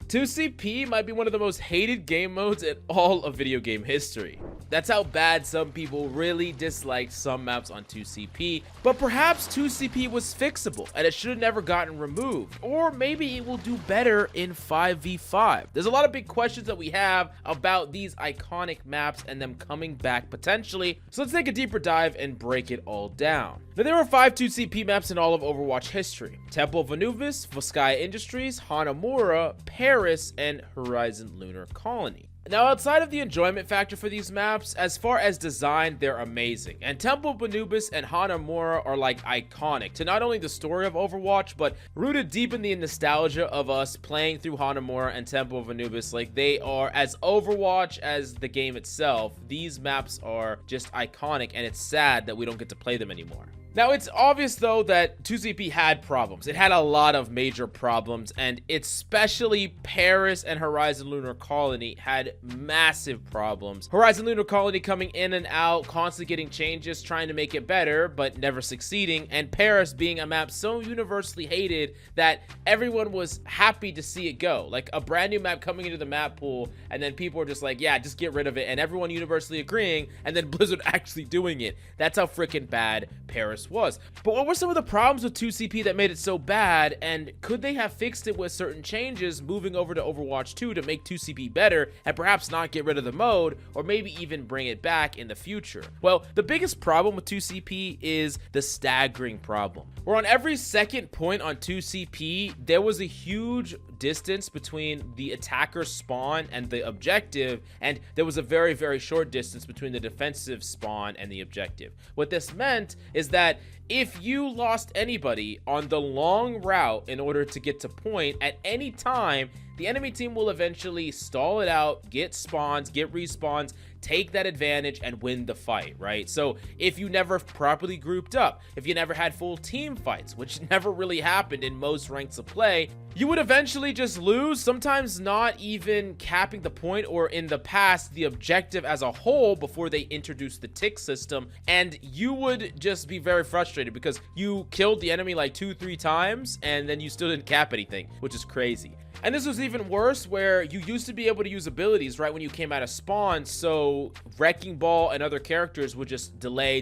2CP might be one of the most hated game modes in all of video game history. That's how bad some people really disliked some maps on 2CP, but perhaps 2CP was fixable and it should have never gotten removed, or maybe it will do better in 5v5. There's a lot of big questions that we have about these iconic maps and them coming back potentially, so let's take a deeper dive and break it all down. Now, there are 5 2CP maps in all of Overwatch history: Temple of Anubis, Volskaya Industries, Hanamura, Paris, and Horizon Lunar Colony. Now, outside of the enjoyment factor for these maps, as far as design, they're amazing. And Temple of Anubis and Hanamura are like iconic to not only the story of Overwatch, but rooted deep in the nostalgia of us playing through Hanamura and Temple of Anubis. Like, they are as Overwatch as the game itself. These maps are just iconic, and it's sad that we don't get to play them anymore. Now, it's obvious, though, that 2CP had problems. It had a lot of major problems, and especially Paris and Horizon Lunar Colony had massive problems. Horizon Lunar Colony coming in and out, constantly getting changes, trying to make it better, but never succeeding, and Paris being a map so universally hated that everyone was happy to see it go. Like, a brand new map coming into the map pool, and then people were just like, yeah, just get rid of it, and everyone universally agreeing, and then Blizzard actually doing it. That's how freaking bad Paris was. But what were some of the problems with 2CP that made it so bad, and could they have fixed it with certain changes moving over to Overwatch 2 to make 2CP better and perhaps not get rid of the mode, or maybe even bring it back in the future? Well, the biggest problem with 2CP is the staggering problem, where on every second point on 2CP there was a huge distance between the attacker's spawn and the objective, and there was a very, very short distance between the defensive spawn and the objective. What this meant is that if you lost anybody on the long route in order to get to point at any time, the enemy team will eventually stall it out, get spawns, get respawns, take that advantage, and win the fight, right? So if you never properly grouped up, if you never had full team fights, which never really happened in most ranks of play, you would eventually just lose, sometimes not even capping the point, or in the past, the objective as a whole before they introduced the tick system, and you would just be very frustrated because you killed the enemy like 2-3 times, and then you still didn't cap anything, which is crazy. And this was even worse where you used to be able to use abilities right when you came out of spawn, so Wrecking Ball and other characters would just delay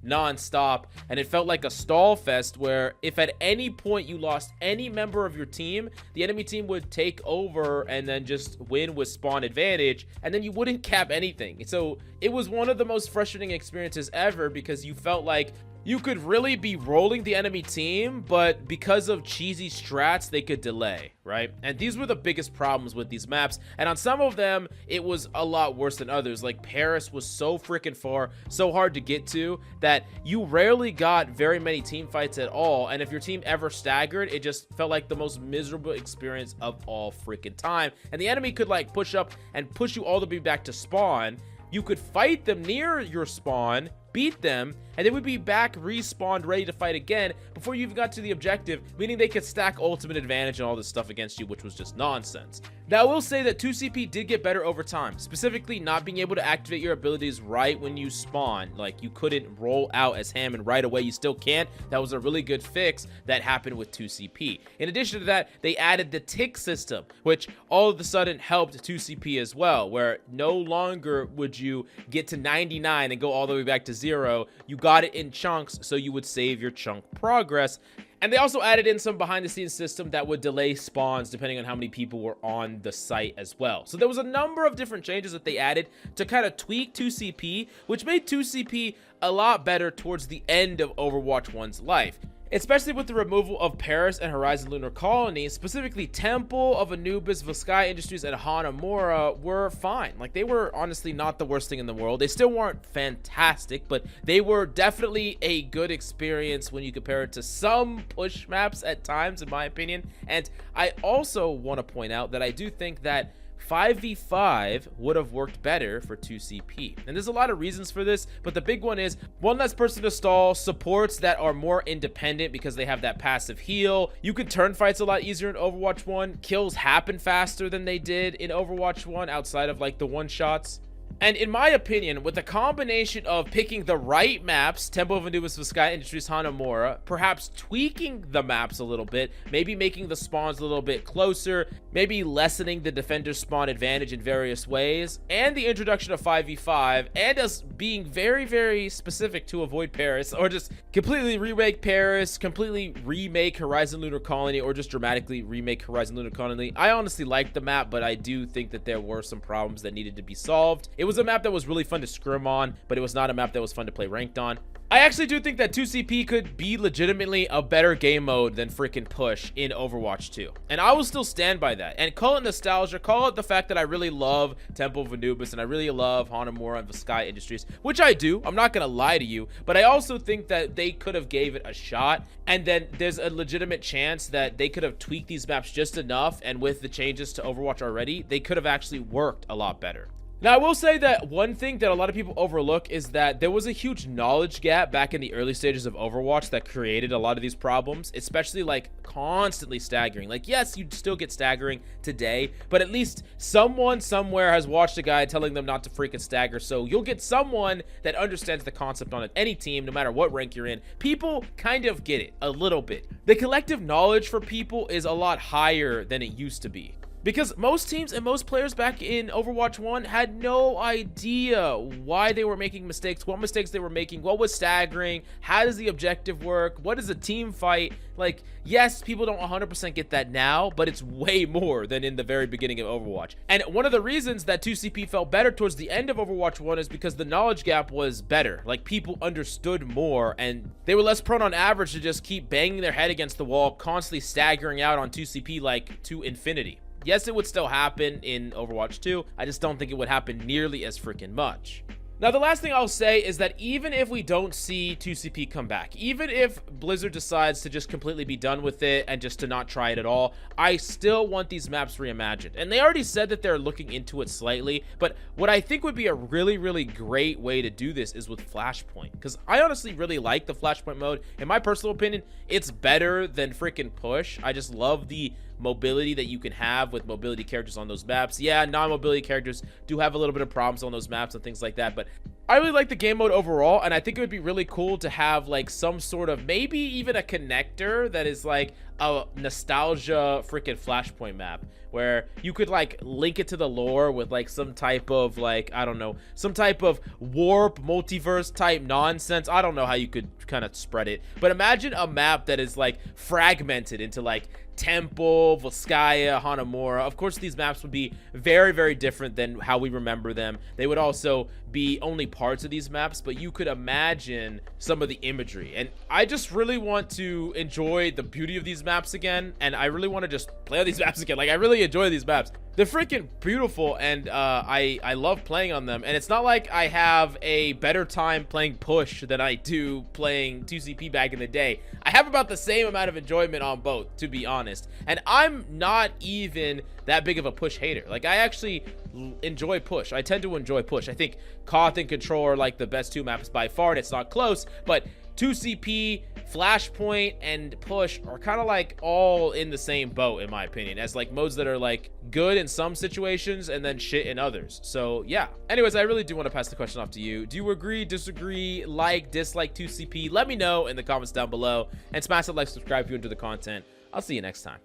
non-stop, and it felt like a stall fest where if at any point you lost any member of your team, the enemy team would take over and then just win with spawn advantage, and then you wouldn't cap anything. So it was one of the most frustrating experiences ever because you felt like you could really be rolling the enemy team, but because of cheesy strats, they could delay, right? And these were the biggest problems with these maps. And on some of them, it was a lot worse than others. Like Paris was so freaking far, so hard to get to, that you rarely got very many team fights at all. And if your team ever staggered, it just felt like the most miserable experience of all freaking time. And the enemy could like push up and push you all the way back to spawn. You could fight them near your spawn, beat them, and they would be back respawned ready to fight again before you even got to the objective, meaning they could stack ultimate advantage and all this stuff against you, which was just nonsense. Now, I will say that 2CP did get better over time, specifically not being able to activate your abilities right when you spawn. Like, you couldn't roll out as Hammond right away. You still can't. That was a really good fix that happened with 2CP. In addition to that, they added the tick system, which all of a sudden helped 2CP as well, where no longer would you get to 99 and go all the way back to 0. You got it in chunks, so you would save your chunk progress. And they also added in some behind the scenes system that would delay spawns depending on how many people were on the site as well. So there was a number of different changes that they added to kind of tweak 2CP, which made 2CP a lot better towards the end of Overwatch 1's life. Especially with the removal of Paris and Horizon Lunar Colony, specifically Temple of Anubis, Volskaya Industries, and Hanamura were fine. Like, they were honestly not the worst thing in the world. They still weren't fantastic, but they were definitely a good experience when you compare it to some push maps at times, in my opinion. And I also want to point out that I do think that 5v5 would have worked better for 2CP. And there's a lot of reasons for this, but the big one is one less person to stall, supports that are more independent because they have that passive heal. You could turn fights a lot easier in Overwatch 1. Kills happen faster than they did in Overwatch 1 outside of like the one shots. And in my opinion, with the combination of picking the right maps, Temple of Anubis for Sky Industries Hanamura, perhaps tweaking the maps a little bit, maybe making the spawns a little bit closer, maybe lessening the defender's spawn advantage in various ways, and the introduction of 5v5, and us being very, very specific to avoid Paris, or just completely remake Paris, completely remake Horizon Lunar Colony, or just dramatically remake Horizon Lunar Colony. I honestly like the map, but I do think that there were some problems that needed to be solved. It was a map that was really fun to scrim on, but it was not a map that was fun to play ranked on. I actually do think that 2CP could be legitimately a better game mode than freaking Push in Overwatch 2. And I will still stand by that. And call it nostalgia, call it the fact that I really love Temple of Anubis and I really love Hanamura and Sky Industries, which I do. I'm not going to lie to you, but I also think that they could have gave it a shot. And then there's a legitimate chance that they could have tweaked these maps just enough. And with the changes to Overwatch already, they could have actually worked a lot better. Now, I will say that one thing that a lot of people overlook is that there was a huge knowledge gap back in the early stages of Overwatch that created a lot of these problems, especially like constantly staggering. Like, yes, you'd still get staggering today, but at least someone somewhere has watched a guy telling them not to freaking stagger. So you'll get someone that understands the concept on any team, no matter what rank you're in. People kind of get it a little bit. The collective knowledge for people is a lot higher than it used to be. Because most teams and most players back in Overwatch 1 had no idea why they were making mistakes, what mistakes they were making, what was staggering, how does the objective work, what is a team fight. Like, yes, people don't 100% get that now, but it's way more than in the very beginning of Overwatch. And one of the reasons that 2CP felt better towards the end of Overwatch 1 is because the knowledge gap was better. Like, people understood more, and they were less prone on average to just keep banging their head against the wall, constantly staggering out on 2CP like to infinity. Yes, it would still happen in Overwatch 2. I just don't think it would happen nearly as freaking much. Now, the last thing I'll say is that even if we don't see 2CP come back, even if Blizzard decides to just completely be done with it and just to not try it at all, I still want these maps reimagined. And they already said that they're looking into it slightly, but what I think would be a really, really great way to do this is with Flashpoint, because I honestly really like the Flashpoint mode. In my personal opinion, it's better than freaking Push. I just love the mobility that you can have with mobility characters on those maps. Yeah, non-mobility characters do have a little bit of problems on those maps and things like that, but I really like the game mode overall, and I think it would be really cool to have like some sort of, maybe even a connector that is like a nostalgia freaking Flashpoint map, where you could like link it to the lore with like some type of like, I don't know, some type of warp multiverse type nonsense. I don't know how you could kind of spread it, but imagine a map that is like fragmented into like Temple, Volskaya, Hanamura. Of course, these maps would be very, very different than how we remember them. They would also be only parts of these maps, but you could imagine some of the imagery. And I just really want to enjoy the beauty of these maps again, and I really want to just play on these maps again. Like, I really enjoy these maps. They're freaking beautiful, and I love playing on them. And it's not like I have a better time playing Push than I do playing 2CP back in the day. I have about the same amount of enjoyment on both, to be honest. And I'm not even that big of a Push hater. Like, I actually enjoy Push. I tend to enjoy Push. I think Koth and Control are like the best two maps by far, and it's not close, but 2CP, Flashpoint, and Push are kind of like all in the same boat, in my opinion, as like modes that are like good in some situations and then shit in others. So yeah, anyways, I really do want to pass the question off to you. Do you agree, disagree, like, dislike 2CP? Let me know in the comments down below, and smash that like, subscribe if you enjoy the content. I'll see you next time.